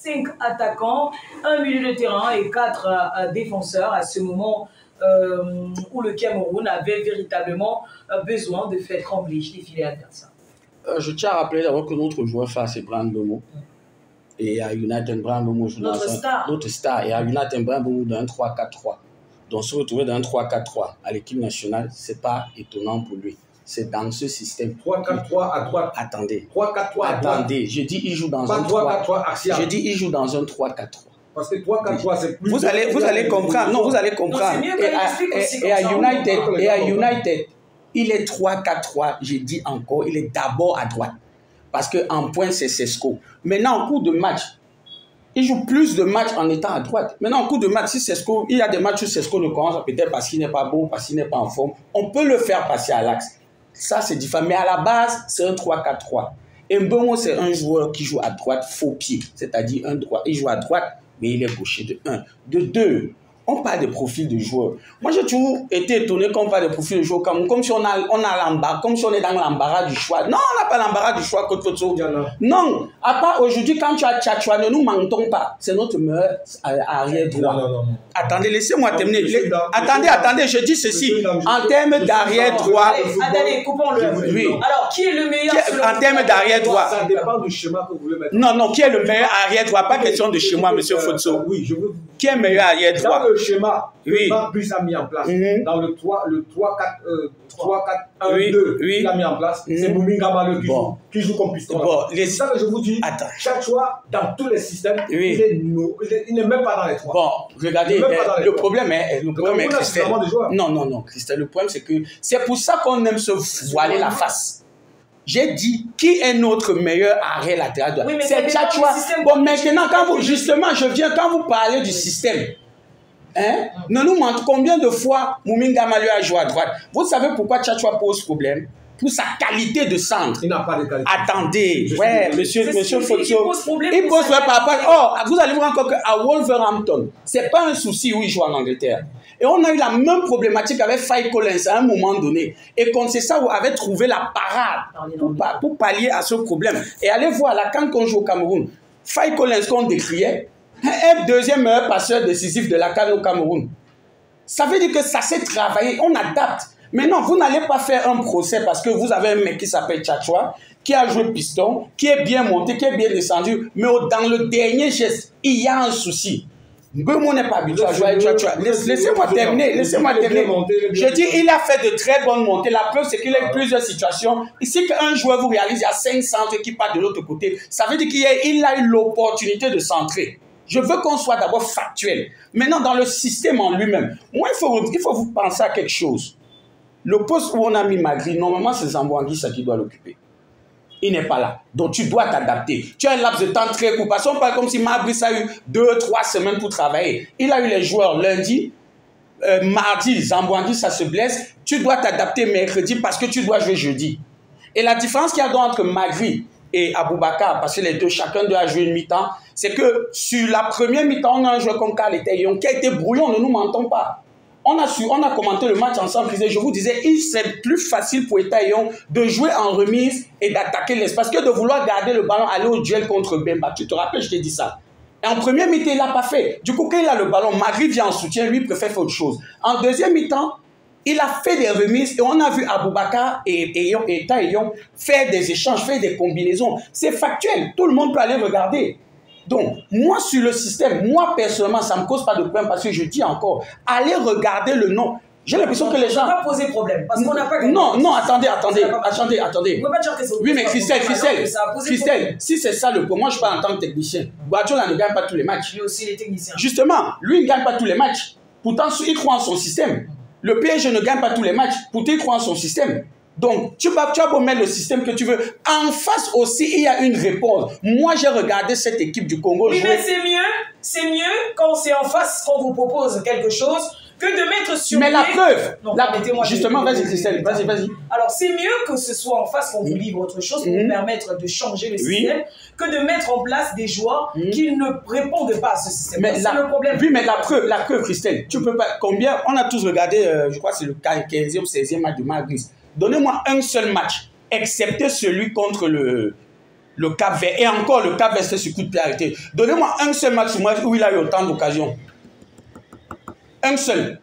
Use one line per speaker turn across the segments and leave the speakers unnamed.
5 attaquants, un milieu de terrain et 4 défenseurs à ce moment où le Cameroun avait véritablement besoin de faire trembler les filets adversaires.
Je tiens à rappeler d'abord que notre joueur phare, c'est Bryan Mbeumo. Et à United, Bryan Mbeumo joue
notre
star. Et à United, Bryan Mbeumo dans un 3-4-3. Donc se retrouver dans un 3-4-3 à l'équipe nationale, ce n'est pas étonnant pour lui. C'est dans ce système.
3-4-3 à droite.
Attendez.
3-4-3 à droite.
Attendez, je dis il joue dans un
3-4-3 axial.
Je dis il joue dans un 3-4-3.
Parce que 3-4-3 c'est plus...
Vous allez comprendre. Non, vous allez comprendre. Et à United, il est 3-4-3, j'ai dit encore, il est d'abord à droite. Parce qu'en point, c'est Sesco. Maintenant, en cours de match, il joue plus de matchs en étant à droite. Maintenant, en cours de match, si Sesco, il y a des matchs où Sesco ne commence peut-être parce qu'il n'est pas bon, parce qu'il n'est pas en forme, on peut le faire passer à l'axe. Ça, c'est différent. Mais à la base, c'est un 3-4-3. Et Mbeumo, c'est un joueur qui joue à droite faux pied. C'est-à-dire un droit. Il joue à droite, mais il est gaucher de 1. De 2, on parle de profil de joueurs. Moi, j'ai toujours été étonné qu'on parle de profil de joueurs comme si on a l'embarras, comme si on est dans l'embarras du choix. Non, on n'a pas l'embarras du choix, Côte Photo. Non, à part aujourd'hui, quand tu as Tchatchoua, ne nous mentons pas. C'est notre meilleur arrière droit.
Non.
Attendez, laissez-moi terminer. Attendez, je dis ceci. En termes d'arrière droit.
Attendez, coupons-le.
Oui.
Alors, qui est le meilleur
en termes d'arrière droit?
Ça dépend du schéma que vous voulez mettre.
Non, qui est le meilleur arrière droit? Pas question de chez moi, monsieur Fotso.
Oui, je veux.
Qui est meilleur arrière droit?
Dans le schéma que
oui.
Plus a mis en place, dans le 3-4-1-2 qu'il a mis en place, c'est Mouminga Malo qui joue comme piston.
C'est
ça que je vous dis. Chachoua, dans tous les systèmes, il n'est même pas dans les 3.
Bon, regardez, le problème est Christelle. Non, Christelle, le problème c'est que c'est pour ça qu'on aime se voiler la face. J'ai dit, qui est notre meilleur arrêt latéral droit? C'est Tchatchoua. Bon, maintenant, quand vous parlez du système, ne nous mentez combien de fois Mouminga Malo a joué à droite. Vous savez pourquoi Tchatchoua pose problème? Pour sa qualité de centre.
Il n'a pas de qualité.
Attendez, monsieur Fotso.
Il pose
problème par rapport. Vous allez voir encore qu'à Wolverhampton, ce n'est pas un souci où il joue en Angleterre. Et on a eu la même problématique avec Faye Collins à un moment donné. Et quand c'est ça, vous avez trouvé la parade pour pallier à ce problème. Et allez voir, là, quand on joue au Cameroun, Faye Collins qu'on décriait, est deuxième meilleur passeur décisif de la CAN au Cameroun. Ça veut dire que ça s'est travaillé, on adapte. Mais non, vous n'allez pas faire un procès parce que vous avez un mec qui s'appelle Tchatchoua, qui a joué piston, qui est bien monté, qui est bien descendu, mais dans le dernier geste, il y a un souci. Mbeumo n'est pas habitué à jouer avec Tchatchoua. Laissez-moi terminer. Je dis, il a fait de très bonnes montées. La preuve, c'est qu'il a eu plusieurs situations. Ici, qu'un joueur vous réalise, il y a 5 centres qui partent de l'autre côté. Ça veut dire qu'il a eu l'opportunité de centrer. Je veux qu'on soit d'abord factuel. Maintenant, dans le système en lui-même, moi, il faut vous penser à quelque chose. Le poste où on a mis Magri, normalement, c'est Zambouangui qui doit l'occuper. Il n'est pas là. Donc, tu dois t'adapter. Tu as un laps de temps très court. Parce qu'on parle comme si Magri a eu 2-3 semaines pour travailler. Il a eu les joueurs lundi, mardi, Zambouangui, ça se blesse. Tu dois t'adapter mercredi parce que tu dois jouer jeudi. Et la différence qu'il y a donc entre Magri et Aboubakar, parce que les deux, chacun doit jouer une mi-temps, c'est que sur la première mi-temps, on a un joueur comme Karl Eteyon qui a été brouillon, ne nous mentons pas. On a commenté le match ensemble, je vous disais, c'est plus facile pour Eteyon de jouer en remise et d'attaquer l'espace que de vouloir garder le ballon, aller au duel contre Bemba. Tu te rappelles, je t'ai dit ça. Et en première mi-temps, il ne l'a pas fait. Du coup, quand il a le ballon, Magri vient en soutien, lui préfère faire autre chose. En deuxième mi-temps, il a fait des remises et on a vu Aboubakar et Eteyon faire des échanges, faire des combinaisons. C'est factuel, tout le monde peut aller regarder. Donc, moi, sur le système, moi, personnellement, ça ne me cause pas de problème parce que je dis encore, allez regarder le nom. J'ai l'impression que les gens...
Ça va poser problème parce qu'on n'a pas...
Non, attendez.
On peut pas dire que c'est...
Oui, mais Christelle, si c'est ça le point, moi, je parle en tant que technicien. Guardiola ne gagne pas tous les matchs.
Lui aussi, les techniciens.
Justement, lui, il ne gagne pas tous les matchs. Pourtant, il croit en son système. Le PSG ne gagne pas tous les matchs. Pourtant, il croit en son système. Donc, tu vas beau mettre le système que tu veux. En face aussi, il y a une réponse. Moi, j'ai regardé cette équipe du Congo jouer.
Oui, mais c'est mieux quand c'est en face qu'on vous propose quelque chose que de mettre sur
pied... Mais la preuve,
non,
justement, vas-y Christelle, vas-y.
Alors, c'est mieux que ce soit en face qu'on vous livre autre chose pour vous permettre de changer le système que de mettre en place des joueurs qui ne répondent pas à ce système.
Mais c'est le problème. Oui, mais la preuve, Christelle, tu peux pas... Combien... On a tous regardé, je crois que c'est le 15e ou 16e match de Magris. Donnez-moi un seul match, excepté celui contre le le Cap-Vert. Et encore, le Cap-Vert, c'est ce coup de pied arrêté. Donnez-moi un seul match où il a eu autant d'occasions. Un seul.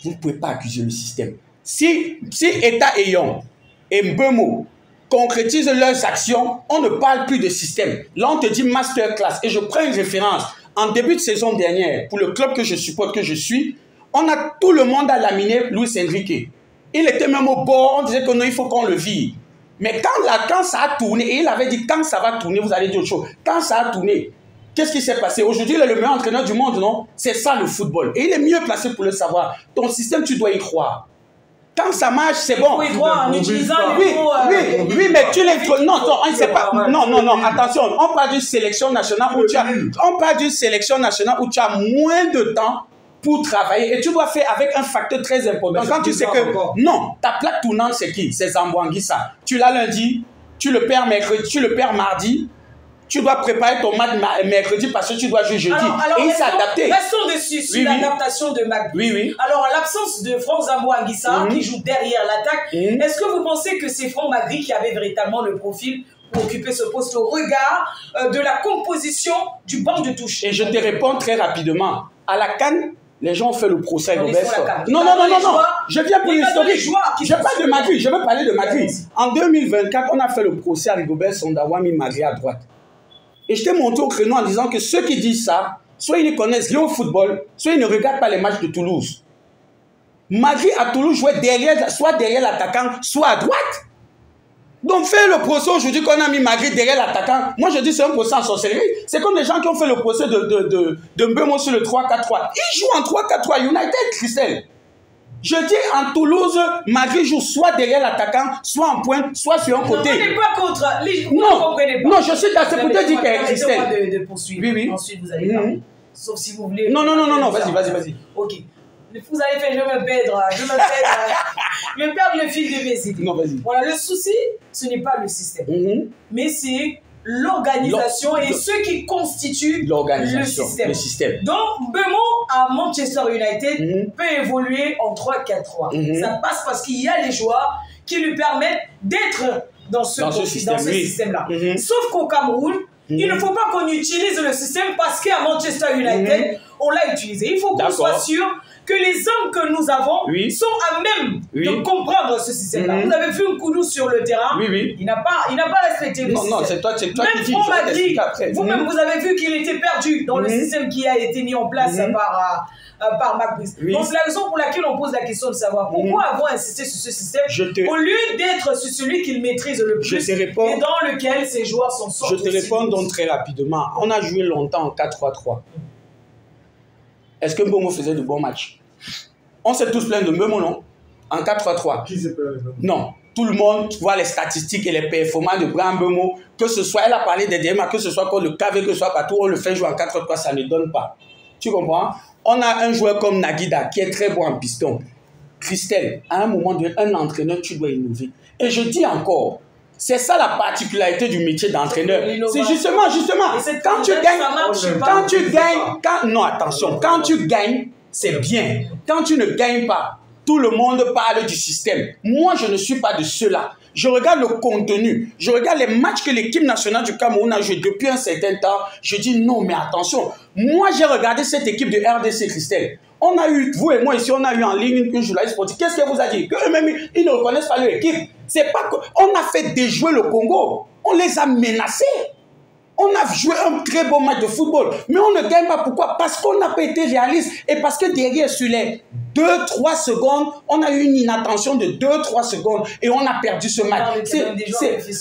Vous ne pouvez pas accuser le système. Si État ayant et Mbeumo concrétisent leurs actions, on ne parle plus de système. Là, on te dit masterclass. Et je prends une référence. En début de saison dernière, pour le club que je supporte, que je suis, on a tout le monde à laminer Luis Enrique. Il était même au bord, on disait que non, il faut qu'on le vire. Mais quand ça a tourné, et il avait dit quand ça va tourner, vous allez dire autre chose. Quand ça a tourné, qu'est-ce qui s'est passé? Aujourd'hui, il est le meilleur entraîneur du monde, non? C'est ça le football. Et il est mieux placé pour le savoir. Ton système, tu dois y croire. Quand ça marche, c'est bon.
Il faut y croire en utilisant
les mots. Oui, mais tu l'introduis. Non, on ne sait pas. Non, attention. On parle d'une sélection nationale où tu as. On parle d'une sélection nationale où tu as moins de temps pour travailler. Et tu dois faire avec un facteur très important. Quand tu sais que. Non, ta plaque tournante, c'est qui? C'est Zamboanguissa. Tu l'as lundi, tu le perds mercredi, tu le perds mardi. Tu dois préparer ton match mercredi parce que tu dois jouer jeudi.
Alors,
et il s'est adapté.
Restons dessus sur l'adaptation de McBride.
Oui.
Alors, l'absence de Franck Zamboanguissa qui joue derrière l'attaque, est-ce que vous pensez que c'est Franck McBride qui avait véritablement le profil pour occuper ce poste au regard de la composition du banc de touche?
Et je te réponds très rapidement. À la CAN, les gens ont fait le procès à Robert. Non. Je viens pour l'historique. Je parle de Madrid. Je veux parler de Madrid. En 2024, on a fait le procès à Rigobert Sondawami Magri à droite. Et je t'ai montré au créneau en disant que ceux qui disent ça, soit ils ne connaissent rien au football, soit ils ne regardent pas les matchs de Toulouse. Magri à Toulouse jouait soit derrière l'attaquant, soit à droite. Donc faire le procès aujourd'hui qu'on a mis Magri derrière l'attaquant, moi je dis c'est un procès en sorcellerie. C'est comme les gens qui ont fait le procès de Mbeumo sur le 3-4-3. Ils jouent en 3-4-3 United, Christelle. Je dis en Toulouse, Magri joue soit derrière l'attaquant, soit en pointe, soit sur un côté.
Vous n'êtes pas contre.
Non, je suis d'accord. C'est pour te dire qu'elle est Christelle.
De poursuivre. Oui. Ensuite, vous allez parler. Sauf si vous voulez.
Non, vas-y.
Ok. Vous allez faire, je vais me perdre. Je vais perdre le fil de mes idées.
Non, vas-y.
Voilà, le souci, ce n'est pas le système. Mais c'est l'organisation et ceux qui constituent le système. Donc, Mbeumo à Manchester United peut évoluer en 3-4-3. Ça passe parce qu'il y a les joueurs qui lui permettent d'être dans ce système-là. Sauf qu'au Cameroun, il ne faut pas qu'on utilise le système parce qu'à Manchester United, on l'a utilisé. Il faut qu'on soit sûr que les hommes que nous avons sont à même de comprendre ce système-là. Vous avez vu Nkoudou sur le terrain, il n'a pas respecté le système. Non,
c'est toi qui dis.
Vous-même, vous avez vu qu'il était perdu dans le système qui a été mis en place par McBride. Donc c'est la raison pour laquelle on pose la question de savoir pourquoi avons insisté sur ce système au lieu d'être sur celui qu'il maîtrise le plus et dans lequel ses joueurs sont sortis.
Je te réponds donc très rapidement. On a joué longtemps en 4-3-3. Est-ce que Mbeumo faisait de bons matchs? On s'est tous plaints de Mbeumo, non? En 4-3-3.
Qui s'est plaint?
Non. Tout le monde voit les statistiques et les performances de Brahim Mbeumo. Que ce soit, elle a parlé des DMA, que ce soit contre le KV, que ce soit partout, on le fait jouer en 4-3-3, ça ne donne pas. Tu comprends? On a un joueur comme Naguida qui est très bon en piston. Christelle, à un moment donné, un entraîneur, tu dois innover. Et je dis encore, c'est ça la particularité du métier d'entraîneur. C'est justement, quand tu gagnes, non, attention, quand tu gagnes, c'est bien. Quand tu ne gagnes pas, tout le monde parle du système. Moi, je ne suis pas de ceux-là. Je regarde le contenu, je regarde les matchs que l'équipe nationale du Cameroun a joué depuis un certain temps. Je dis non, mais attention. Moi, j'ai regardé cette équipe de RDC, Christelle. On a eu, vous et moi ici, on a eu en ligne une journaliste sportive. Qu'est-ce qu'elle vous a dit? Qu'eux-mêmes, ils ne reconnaissent pas leur équipe. C'est pas qu'on a fait déjouer le Congo. On les a menacés. On a joué un très beau match de football. Mais on ne gagne pas. Pourquoi? Parce qu'on n'a pas été réaliste. Et parce que derrière, sur les 2-3 secondes, on a eu une inattention de 2-3 secondes. Et on a perdu ce match.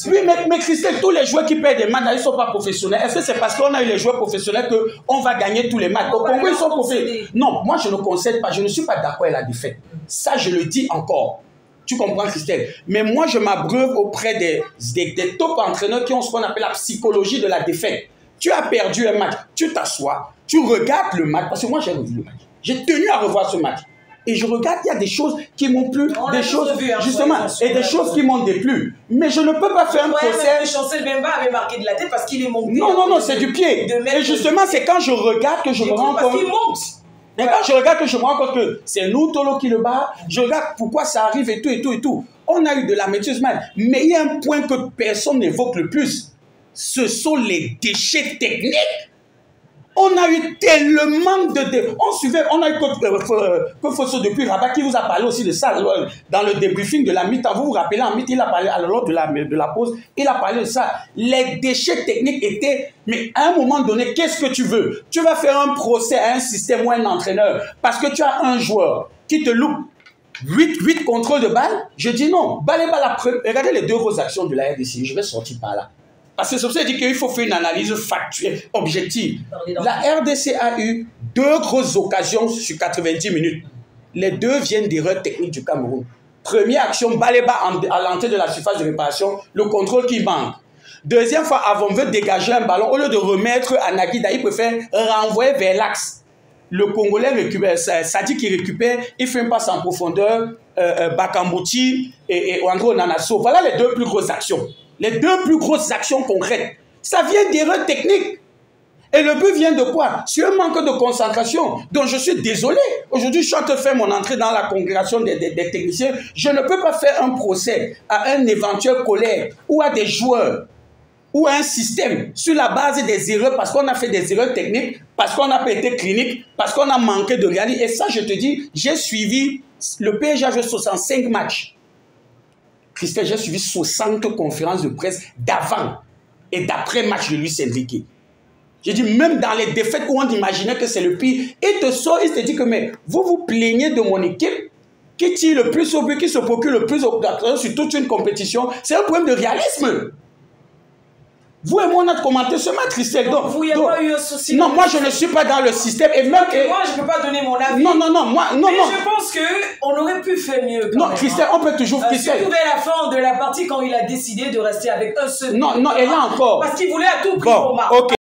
Oui, mais Christelle, tous les joueurs qui perdent des matchs, ils ne sont pas professionnels. Est-ce que c'est parce qu'on a eu les joueurs professionnels qu'on va gagner tous les matchs? Au Congo, ils sont professionnels. Non, moi, je ne concède pas. Je ne suis pas d'accord avec la défaite. Ça, je le dis encore. Tu comprends, Christelle? Mais moi, je m'abreuve auprès des top entraîneurs qui ont ce qu'on appelle la psychologie de la défaite. Tu as perdu un match, tu t'assois, tu regardes le match, parce que moi, j'ai revu le match. J'ai tenu à revoir ce match. Et je regarde, il y a des choses qui m'ont plu, des choses, justement, et des choses qui m'ont déplu. Mais je ne peux pas faire un procès.
Chancel Bemba avait marqué de la tête parce qu'il est monté.
Non, c'est du pied. Et justement, c'est quand je regarde que je me rends compte.
Parce qu'il monte.
Mais quand je regarde que je me rends compte que c'est nous, Tolo, qui le bat, je regarde pourquoi ça arrive et tout. On a eu de la maîtrise, mais il y a un point que personne n'évoque le plus. ce sont les déchets techniques. On a eu tellement de... On a eu que Fosso depuis Rabat qui vous a parlé aussi de ça dans le débriefing de la mi-temps. Vous vous rappelez, en mi-temps, il a parlé lors de la pause, il a parlé de ça. Les déchets techniques étaient... Mais à un moment donné, qu'est-ce que tu veux? Tu vas faire un procès à un système ou à un entraîneur parce que tu as un joueur qui te loupe 8 contrôles de balle? Je dis non. Regardez les 2 grosses actions de la RDC. Je vais sortir par là. Parce que c'est pour ça que je dis qu'il faut faire une analyse factuelle, objective. La RDC a eu 2 grosses occasions sur 90 minutes. Les 2 viennent d'erreurs techniques du Cameroun. Première action, Baleba à l'entrée de la surface de réparation, le contrôle qui manque. Deuxième fois, Avon veut dégager un ballon. Au lieu de remettre à Nagida, il préfère renvoyer vers l'axe. Le Congolais récupère, Sadi qui récupère, il fait une passe en profondeur, Bakambouti et Andro Nanasso. Voilà les 2 plus grosses actions. Les 2 plus grosses actions concrètes. Ça vient d'erreurs techniques. Et le but vient de quoi? Sur un manque de concentration. Donc je suis désolé. Aujourd'hui, je suis en train de faire mon entrée dans la congrégation des techniciens. Je ne peux pas faire un procès à un éventuel collègue ou à des joueurs ou à un système sur la base des erreurs parce qu'on a fait des erreurs techniques, parce qu'on n'a pas été clinique, parce qu'on a manqué de réalité. Et ça, je te dis, j'ai suivi, le PSG a joué 65 matchs. Christelle, j'ai suivi 60 conférences de presse d'avant et d'après match de Luis Enrique. J'ai dit, même dans les défaites où on imaginait que c'est le pire, il te sort, il te dit que mais vous vous plaignez de mon équipe qui tire le plus au but, qui se procure le plus d'occasions sur toute une compétition. C'est un problème de réalisme. Vous et moi, on a commenté ce match, Christelle.
Donc, vous n'avez pas eu un souci?
Non, moi, je ne suis pas dans le système. Et même
moi, je ne peux pas donner mon avis.
Non, moi, non.
Mais je pense qu'on aurait pu faire mieux.
Non, Christelle, on peut toujours...
Surtout vers la fin de la partie, quand il a décidé de rester avec un seul...
Non, et là encore...
Parce qu'il voulait à tout prix pour Marc.